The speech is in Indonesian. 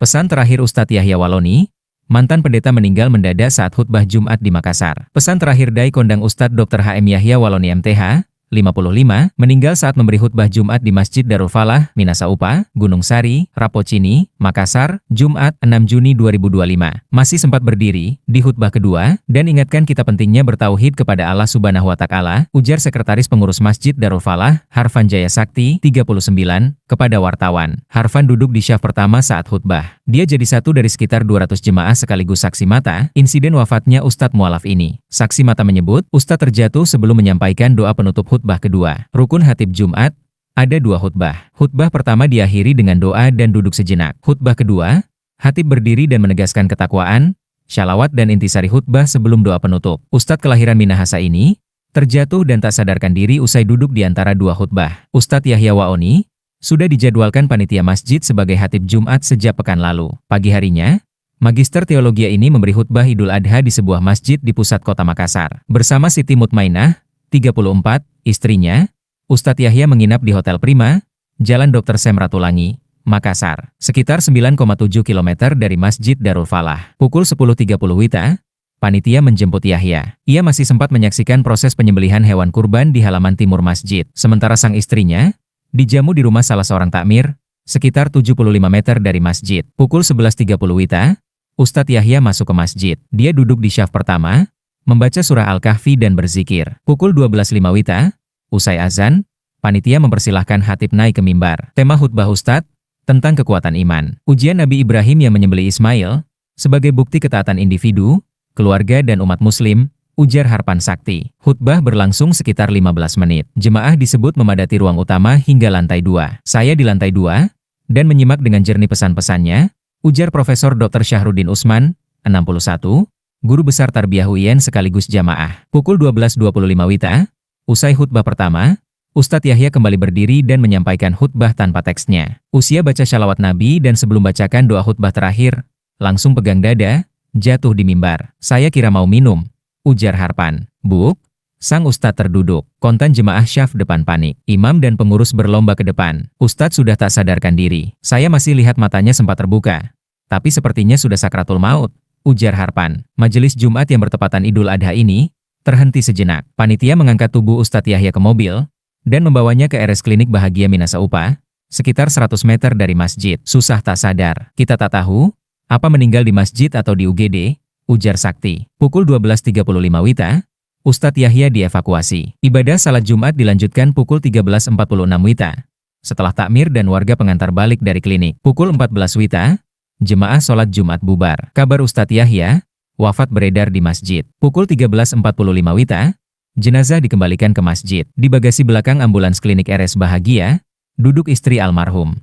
Pesan terakhir Ustadz Yahya Waloni, mantan pendeta meninggal mendadak saat khutbah Jumat di Makassar. Pesan terakhir Dai Kondang Ustadz Dr. H.M. Yahya Waloni MTH, 55, meninggal saat memberi khutbah Jumat di Masjid Darul Falah, Minasaupa, Gunung Sari, Rapocini, Makassar, Jumat 6 Juni 2025. Masih sempat berdiri di khutbah kedua dan ingatkan kita pentingnya bertauhid kepada Allah Subhanahu wa Ta'ala, ujar Sekretaris Pengurus Masjid Darul Falah, Harfan Jaya Sakti, 39, kepada wartawan. Harfan duduk di syaf pertama saat khutbah. Dia jadi satu dari sekitar 200 jemaah sekaligus saksi mata insiden wafatnya Ustadz Mualaf ini. Saksi mata menyebut, Ustadz terjatuh sebelum menyampaikan doa penutup khutbah kedua. Rukun Khatib Jumat, ada dua khutbah. Khutbah pertama diakhiri dengan doa dan duduk sejenak. Khutbah kedua, khatib berdiri dan menegaskan ketakwaan, syalawat dan intisari khutbah sebelum doa penutup. Ustadz kelahiran Minahasa ini terjatuh dan tak sadarkan diri usai duduk di antara dua khutbah. Ustadz Yahya Waloni sudah dijadwalkan panitia masjid sebagai khatib Jumat sejak pekan lalu. Pagi harinya, Magister Teologia ini memberi khutbah Idul Adha di sebuah masjid di pusat kota Makassar. Bersama Siti Mutmainah, 34, istrinya, Ustadz Yahya menginap di Hotel Prima, Jalan Dr. Sem Ratulangi, Makassar, sekitar 9,7 km dari Masjid Darul Falah. Pukul 10.30 WITA, panitia menjemput Yahya. Ia masih sempat menyaksikan proses penyembelihan hewan kurban di halaman timur masjid. Sementara sang istrinya dijamu di rumah salah seorang takmir, sekitar 75 meter dari masjid. Pukul 11.30 WITA, Ustadz Yahya masuk ke masjid. Dia duduk di syaf pertama, membaca surah Al-Kahfi dan berzikir. Pukul 12.05 WITA, usai azan, panitia mempersilahkan khatib naik ke mimbar. Tema khutbah Ustadz, tentang kekuatan iman. Ujian Nabi Ibrahim yang menyembelih Ismail, sebagai bukti ketaatan individu, keluarga dan umat muslim, ujar Harfan Sakti. Khutbah berlangsung sekitar 15 menit. Jemaah disebut memadati ruang utama hingga lantai 2. Saya di lantai 2, dan menyimak dengan jernih pesan-pesannya, ujar Profesor Dr. Syahrudin Usman, 61, guru besar Tarbiyah UIN sekaligus jamaah. Pukul 12.25 WITA, usai khutbah pertama, Ustadz Yahya kembali berdiri dan menyampaikan khutbah tanpa teksnya. Usia baca syalawat Nabi dan sebelum bacakan doa khutbah terakhir, langsung pegang dada, jatuh di mimbar. Saya kira mau minum, ujar Harfan. Buk, sang Ustadz terduduk. Kontan jemaah syaf depan panik. Imam dan pengurus berlomba ke depan. Ustadz sudah tak sadarkan diri. Saya masih lihat matanya sempat terbuka, tapi sepertinya sudah sakratul maut, ujar Harfan. Majelis Jumat yang bertepatan Idul Adha ini terhenti sejenak. Panitia mengangkat tubuh Ustadz Yahya ke mobil dan membawanya ke RS Klinik Bahagia Minasaupa, sekitar 100 meter dari masjid. Susah tak sadar. Kita tak tahu apa meninggal di masjid atau di UGD, ujar Sakti. Pukul 12.35 WITA, Ustadz Yahya dievakuasi. Ibadah salat Jumat dilanjutkan pukul 13.46 WITA. Setelah takmir dan warga pengantar balik dari klinik. Pukul 14 WITA, jemaah sholat Jumat bubar. Kabar Ustadz Yahya wafat beredar di masjid. Pukul 13.45 WITA, jenazah dikembalikan ke masjid. Di bagasi belakang ambulans klinik RS Bahagia, duduk istri almarhum.